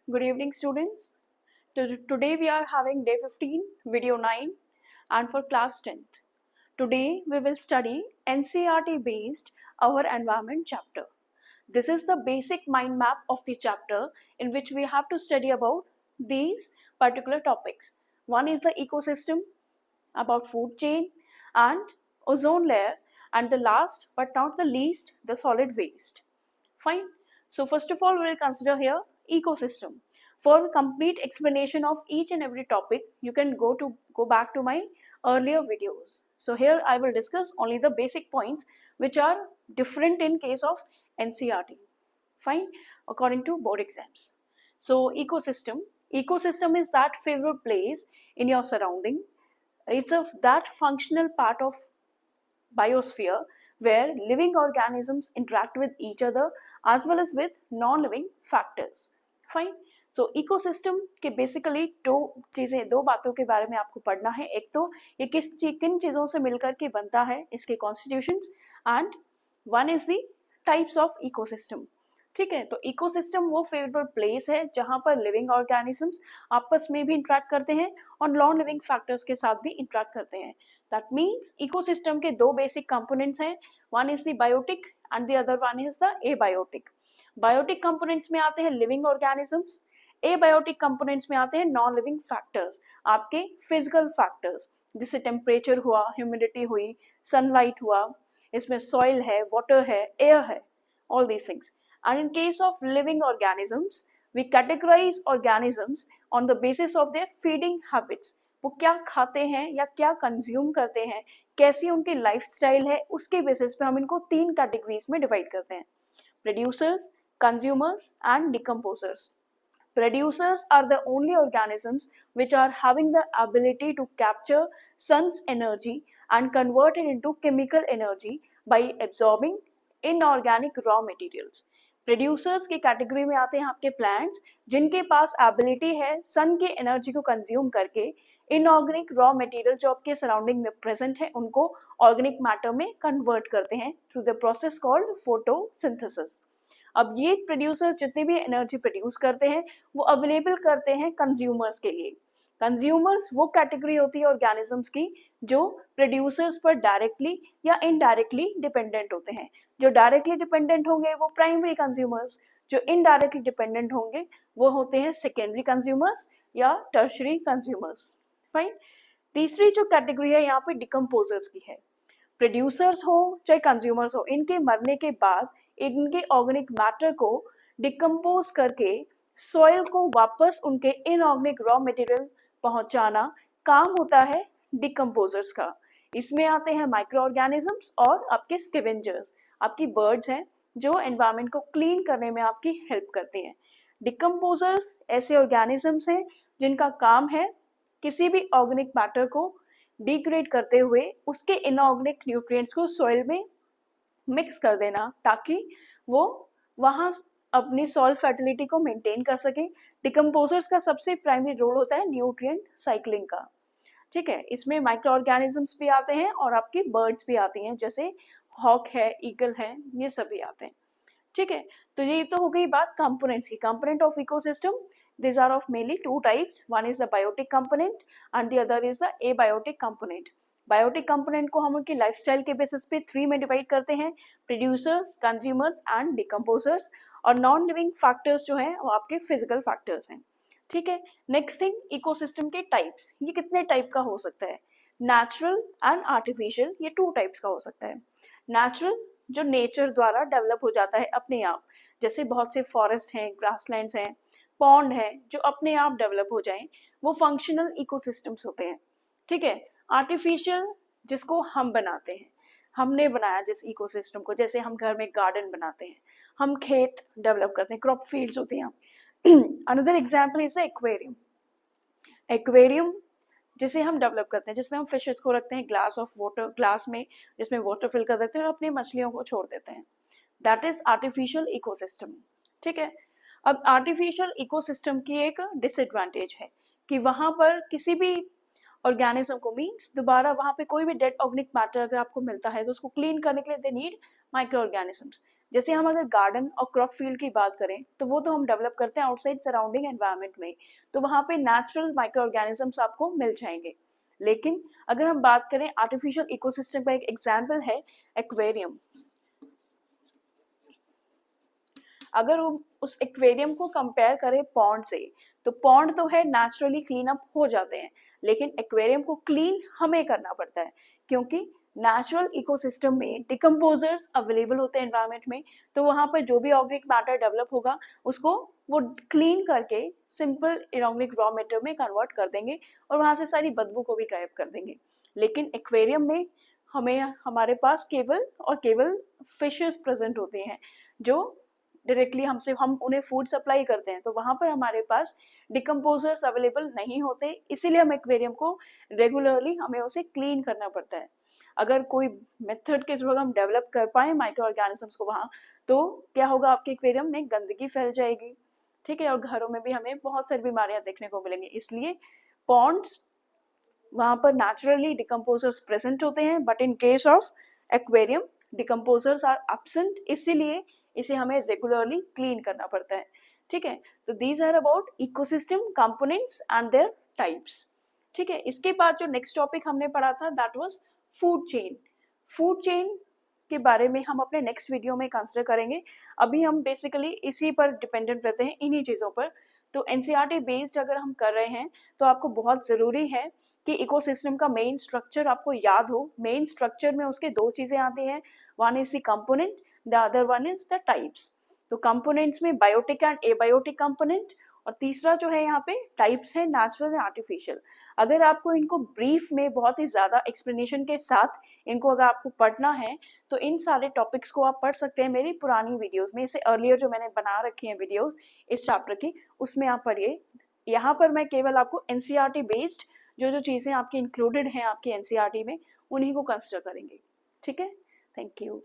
Good evening, students. Today we are having day 15, video 9, and for class 10th. Today we will study NCERT based our environment chapter. This is the basic mind map of the chapter in which we have to study about these particular topics. One is the ecosystem, about food chain and ozone layer, and the last but not the least, the solid waste. Fine. So first of all, we will consider here ecosystem. For complete explanation of each and every topic, you can go back to my earlier videos. So here I will discuss only the basic points which are different in case of NCERT. Fine, according to board exams. So ecosystem is that favorite place in your surrounding. It's that functional part of biosphere where living organisms interact with each other as well as with non-living factors. Fine. So ecosystem के basically दो बातों के बारे में आपको पढ़ना है. एक तो ये किन चीजों से मिलकर के बनता है, इसके constitutions, and one is the types of ecosystem. ठीक है, तो इकोसिस्टम वो फेवरेबल प्लेस है जहां पर लिविंग ऑर्गेनिजम्स आपस में भी इंटरेक्ट करते हैं और नॉन लिविंग फैक्टर्स के साथ भी इंटरेक्ट करते हैं. दैट मीन्स इकोसिस्टम के दो बेसिक कंपोनेंट्स हैं. One is the biotic and the other one is the abiotic. Biotic components में आते हैं लिविंग ऑर्गेनिजम्स, एबायोटिक कंपोनेंट्स में आते हैं नॉन लिविंग फैक्टर्स, आपके फिजिकल फैक्टर्स, जिससे टेम्परेचर हुआ, ह्यूमिडिटी हुई, सनलाइट हुआ, इसमें सॉइल है, वाटर है, एयर है, all these things. And in case of living organisms, we categorize organisms on the basis of their feeding habits. वो क्या खाते हैं या क्या कंज्यूम करते हैं, कैसी उनकी लाइफस्टाइल है, उसके बेसिस पे हम इनको 3 कैटेगरीज में डिवाइड करते हैं: producers, consumers and decomposers. Producers are the only organisms which are having the ability to capture sun's energy and convert it into chemical energy by absorbing inorganic raw materials. Producers की category में आते हैं आपके plants, जिनके पास ability है सन की energy को consume करके इनऑर्गेनिक रॉ मटेरियल जो आपके सराउंडिंग में प्रेजेंट है उनको ऑर्गेनिक मैटर में कन्वर्ट करते हैं through the process called photosynthesis. अब ये प्रोड्यूसर्स जितने भी एनर्जी प्रोड्यूस करते हैं वो अवेलेबल करते हैं कंज्यूमर्स के लिए. कंज्यूमर्स वो कैटेगरी होती है ऑर्गेनिजम्स की जो प्रोड्यूसर्स पर डायरेक्टली या इनडायरेक्टली डिपेंडेंट होते हैं. जो डायरेक्टली डिपेंडेंट होंगे वो प्राइमरी कंज्यूमर्स, जो इनडायरेक्टली डिपेंडेंट होंगे वो होते हैं सेकेंडरी कंज्यूमर्स या टर्शरी कंज्यूमर्स. फाइन. तीसरी जो कैटेगरी है यहाँ पे डिकम्पोजर्स की है. प्रोड्यूसर्स हो चाहे कंज्यूमर्स हो, इनके मरने के बाद इनके ऑर्गेनिक मैटर को डिकम्पोज करके सॉइल को वापस उनके इनऑर्गेनिक रॉ मटेरियल पहुंचाना काम होता है डिकम्पोजर्स का. इसमें आते हैं माइक्रो ऑर्गेनिजम्स और आपके स्कैवेंजर्स, आपकी बर्ड्स हैं जो एनवायरनमेंट को क्लीन करने में आपकी हेल्प करते हैं. डिकम्पोजर्स ऐसे ऑर्गेनिजम्स हैं जिनका काम है किसी भी ऑर्गेनिक मैटर को डिग्रेड करते हुए उसके इनऑर्गेनिक न्यूट्रिएंट्स को सॉइल में मिक्स कर देना ताकि वो वहाँ अपनी सॉइल फर्टिलिटी को मेंटेन कर सके. डिकम्पोजर्स का सबसे प्राइमरी रोल होता है न्यूट्रिएंट साइक्लिंग का. ठीक है, इसमें माइक्रो ऑर्गेनिजम्स भी आते हैं और आपकी बर्ड्स भी आती हैं, जैसे हॉक है, ईगल है, ये सभी आते हैं. ठीक है, तो ये तो हो गई बात कंपोनेंट्स की. Component of ecosystem, these are of mainly 2 types. One is the biotic component and the other is the abiotic component. Biotic component को हम उनकी लाइफस्टाइल के बेसिस पे 3 में डिवाइड करते हैं: प्रोड्यूसर्स, कंज्यूमर्स एंड डिकम्पोजर्स. और नॉन लिविंग फैक्टर्स जो हैं वो आपके फिजिकल फैक्टर्स हैं. ठीक है, नेक्स्ट थिंग, इकोसिस्टम के टाइप्स. ये कितने टाइप का हो सकता है? नेचुरल एंड आर्टिफिशियल, ये 2 टाइप्स का हो सकता है. नेचुरल जो नेचर द्वारा डेवलप हो जाता है अपने आप, जैसे बहुत से फॉरेस्ट हैं, ग्रासलैंड्स हैं, पॉन्ड है जो अपने आप डेवलप हो जाएं, वो फंक्शनल इकोसिस्टम्स होते हैं. ठीक है. आर्टिफिशियल जिसको हम बनाते हैं, हमने बनाया जिस इकोसिस्टम को, जैसे हम घर में गार्डन बनाते हैं, हम खेत डेवलप करते हैं, क्रॉप फील्ड्स होती हैं. Another example is the aquarium. Aquarium जिसे हम डेवलप करते हैं, जिसमें हम फिशेस को रखते हैं ग्लास ऑफ वाटर, ग्लास में जिसमें वाटर फिल कर देते हैं और अपनी मछलियों को छोड़ देते हैं. That is artificial ecosystem. ठीक है. अब आर्टिफिशियल इकोसिस्टम की एक डिसएडवांटेज है कि वहां पर किसी भी ऑर्गेनिज्म को, मीन्स दोबारा वहां पे कोई भी डेड ऑर्गेनिक मैटर अगर आपको मिलता है तो उसको क्लीन करने के लिए दे नीड माइक्रो ऑर्गेनिजम्स. जैसे हम अगर गार्डन और क्रॉप फील्ड की बात करें तो वो तो हम डेवलप करते हैं आउटसाइड सराउंडिंग एनवायरनमेंट में, तो वहाँ पे नेचुरल माइक्रो ऑर्गेनिजम्स आपको मिल जाएंगे। लेकिन अगर हम बात करें आर्टिफिशियल इकोसिस्टम का, एक एग्जाम्पल है एक्वेरियम। अगर हम उस एक्वेरियम को कंपेयर करें पॉन्ड से, तो पॉन्ड तो है नेचुरली क्लीन अप हो जाते हैं, लेकिन एक्वेरियम को क्लीन हमें करना पड़ता है, क्योंकि नेचुरल इकोसिस्टम में डिकम्पोजर्स अवेलेबल होते हैं एनवायरनमेंट में, तो वहां पर जो भी ऑर्गेनिक मैटर डेवलप होगा उसको वो क्लीन करके सिंपल इनऑर्गेनिक रॉ मेटेरियल में कन्वर्ट कर देंगे और वहां से सारी बदबू को भी गायब कर देंगे। लेकिन एक्वेरियम में हमारे पास केवल और केवल फिशेस प्रेजेंट होते हैं जो डायरेक्टली हम उन्हें फूड सप्लाई करते हैं, तो वहां पर हमारे पास डिकम्पोजर्स अवेलेबल नहीं होते, इसीलिए हम एक्वेरियम को रेगुलरली हमें उसे क्लीन करना पड़ता है। अगर कोई मेथड के थ्रू हम डेवलप कर पाए माइक्रो ऑर्गेनिजम्स को वहां, तो क्या होगा, आपके एक्वेरियम में गंदगी फैल जाएगी, ठीक है, और घरों में भी हमें बहुत सारी बीमारियां देखने को मिलेंगी। इसलिए पॉन्ड्स वहां पर नेचुरली डिकम्पोजर्स प्रेजेंट होते हैं, but in case of aquarium decomposers are absent, इसीलिए इसे हमें रेगुलरली क्लीन करना पड़ता है। ठीक है, तो these are about ecosystem components and their types. ठीक है, इसके बाद जो नेक्स्ट टॉपिक हमने पढ़ा था that was food chain. Food chain के बारे में हम अपने नेक्स्ट वीडियो में कंसिडर करेंगे। अभी हम बेसिकली इसी पर डिपेंडेंट रहते हैं, इन्हीं चीजों पर। तो एनसीईआरटी बेस्ड अगर हम कर रहे हैं तो आपको बहुत जरूरी है कि इकोसिस्टम का मेन स्ट्रक्चर आपको याद हो। मेन स्ट्रक्चर में उसके दो चीजें आती हैं, one is the component, the other one is the types. तो कंपोनेंट्स में बायोटिक एंड एबायोटिक कंपोनेंट, और तीसरा जो है यहाँ पे टाइप्स है नेचुरल एंड आर्टिफिशियल। अगर आपको इनको ब्रीफ में बहुत ही ज्यादा एक्सप्लेनेशन के साथ इनको अगर आपको पढ़ना है तो इन सारे टॉपिक्स को आप पढ़ सकते हैं मेरी पुरानी वीडियोस में। इससे अर्लियर जो मैंने बना रखी है वीडियोस इस चैप्टर की, उसमें आप पढ़िए। यहाँ पर मैं केवल आपको एनसीईआरटी बेस्ड जो चीजें आपकी इंक्लूडेड हैं आपकी एनसीईआरटी में, उन्हीं को कंसिडर करेंगे। ठीक है, थैंक यू।